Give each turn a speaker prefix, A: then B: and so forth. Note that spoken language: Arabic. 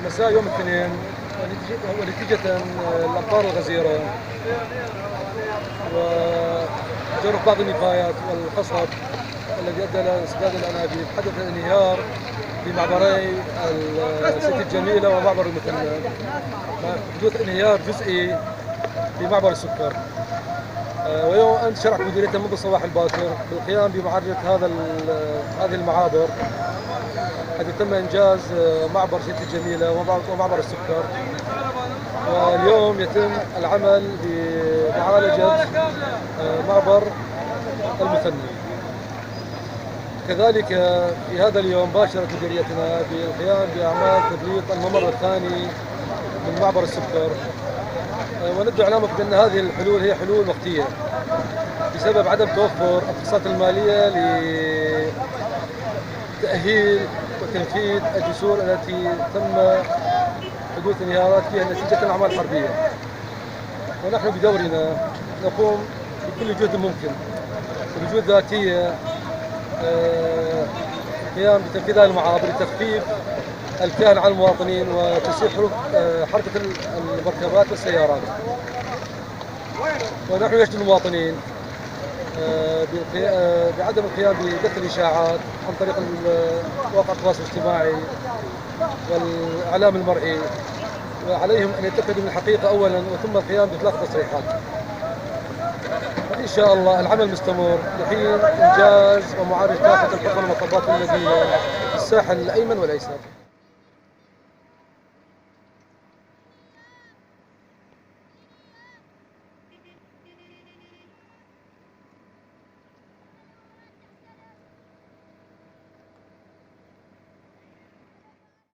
A: مساء يوم الاثنين ونتيجة الأمطار الغزيرة وجرف بعض النفايات والقصب الذي أدى إلى انسداد الأنابيب، حدث انهيار في معبري سيتي الجميلة ومعبر المثنى، مع حدوث انهيار جزئي في معبر السكر. ويوم أمس شرعت مديرية منذ الصباح الباكر بالقيام بمعالجة هذه المعابر، حيث تم إنجاز معبر سيتي الجميلة ومعبر السكر. واليوم يتم العمل بمعالجة معبر المثنى. كذلك في هذا اليوم باشرت مديريتنا بالقيام بأعمال تبليط الممر الثاني من معبر السكر، وندعو إعلامكم بأن هذه الحلول هي حلول وقتية بسبب عدم توفر التخصصات المالية لتأهيل وتنفيذ الجسور التي تم حدوث انهيارات فيها نتيجة الأعمال الحربية. ونحن بدورنا نقوم بكل جهد ممكن وبجهود ذاتية القيام بتنفيذ هذه المعابر لتخفيف الكاهل على المواطنين وتسهيل حركة المركبات والسيارات. ونحن نشد المواطنين بعدم القيام بدفع الإشاعات عن طريق مواقع التواصل الاجتماعي والإعلام المرئي، وعليهم أن يتأكدوا من الحقيقة أولا وثم القيام بإطلاق تصريحات. إن شاء الله العمل مستمر لحين إنجاز ومعالجة كافة الحقن والمطبات في المدينة في الساحل الأيمن والأيسر.